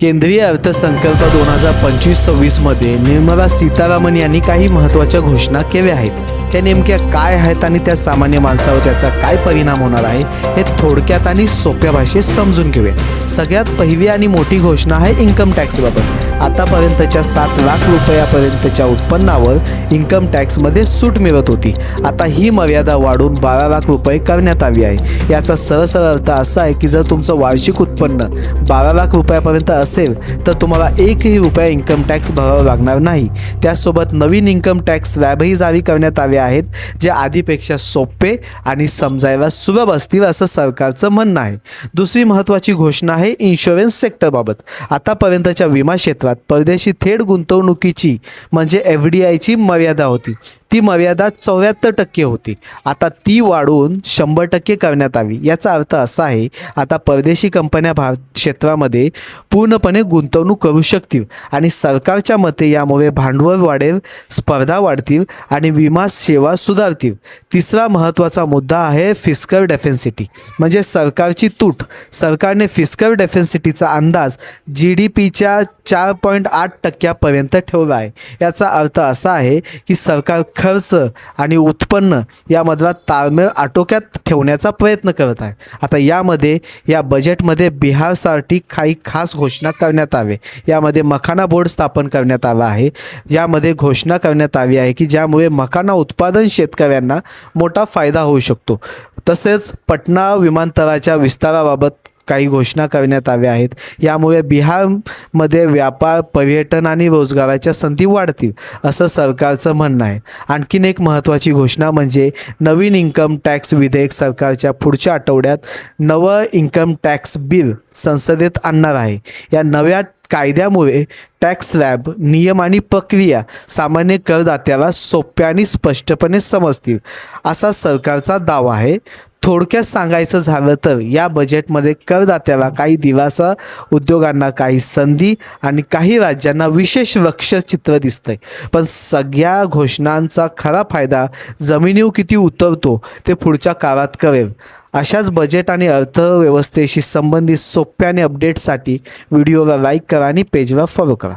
केंद्रीय अर्थसंकल्प 2025-26 मध्ये निर्मला सीतारामन यांनी काही महत्त्वाच्या घोषणा केल्या आहेत. त्या नेमक्या काय आहेत आणि त्या सामान्य माणसावर त्याचा काय परिणाम होणार आहे हे थोडक्यात आणि सोप्या भाषेत समजून घेऊया. सगळ्यात पहिली आणि मोठी घोषणा आहे इन्कम टॅक्सबाबत. आतापर्यंतच्या 7 लाख रुपयापर्यंतच्या उत्पन्नावर इन्कम टॅक्समध्ये सूट मिळत होती. आता ही मर्यादा वाढून 12 लाख रुपये करण्यात आली आहे. याचा सरळ अर्थ असा आहे की जर तुमचं वार्षिक उत्पन्न 12 लाख रुपयापर्यंत असेल तर तुम्हाला 1ही रुपया इन्कम टॅक्स भरावा लागणार नाही. त्यासोबत नवीन इन्कम टॅक्स स्लॅबही जारी करण्यात आले आहेत, जे आधीपेक्षा सोपे आणि समजायला सुलभ असतील असं सरकारचं म्हणणं आहे. दुसरी महत्त्वाची घोषणा आहे इन्शुरन्स सेक्टरबाबत. आतापर्यंतच्या विमा क्षेत्रात परदेशी थेट गुंतवणुकीची म्हणजे FDIची मर्यादा होती. ती मर्यादा 74% होती. आता ती वाढवून 100% करण्यात आली. याचा अर्थ असा आहे आता परदेशी कंपन्या भारत क्षेत्रामध्ये पूर्णपणे गुंतवणूक करू शकतील आणि सरकारच्या मते यामुळे भांडवल वाढेल, स्पर्धा वाढतील आणि विमा सेवा सुधारतील. तिसरा महत्त्वाचा मुद्दा आहे फिस्कल डेफिसिट म्हणजे सरकारची तूट. सरकारने फिस्कल डेफिसिटचा अंदाज GDPच्या 4.8% ठेवला आहे. याचा अर्थ असा आहे की सरकार खर्च आणि उत्पन्न यामधला ताळमेळ आटोक्यात ठेवण्याचा प्रयत्न करत आहे. आता या बजेटमध्ये बिहारसाठी काही खास घोषणा करण्यात आली. यामध्ये मखाना बोर्ड स्थापन करण्यात आला आहे. यामध्ये घोषणा करण्यात आली आहे की ज्यामुळे मखाना उत्पादन शेतकऱ्यांना मोठा फायदा होऊ शकतो. तसेच पटना विमानतळाच्या विस्ताराबाबत काही घोषणा करण्यात आल्या आहेत. यामुळे बिहारमध्ये व्यापार, पर्यटन आणि रोजगाराच्या संधी वाढतील असं सरकारचं म्हणणं आहे. आणखीन एक महत्त्वाची घोषणा म्हणजे नवीन इन्कम टॅक्स विधेयक सरकारच्या पुढच्या आठवड्यात नवं इन्कम टॅक्स बिल संसदेत आणणार आहे. या नव्या कायद्यामुळे टॅक्स स्लॅब, नियम आणि प्रक्रिया सामान्य करदात्याला सोप्या आणि स्पष्टपणे समजतील असा सरकारचा दावा आहे. थोडक्यात सांगायचं झालं तर या बजेटमध्ये करदात्याला काही दिलासा, उद्योगांना काही संधी आणि काही राज्यांना विशेष लक्ष्यचित्र दिसतंय. पण सगळ्या घोषणांचा खरा फायदा जमिनीवर किती उतरतो ते पुढच्या काळात कळेल. अशाच बजेट आणि अर्थव्यवस्थेशी संबंधित सोप्या आणि अपडेट्ससाठी व्हिडिओला लाईक करा आणि पेजला फॉलो करा.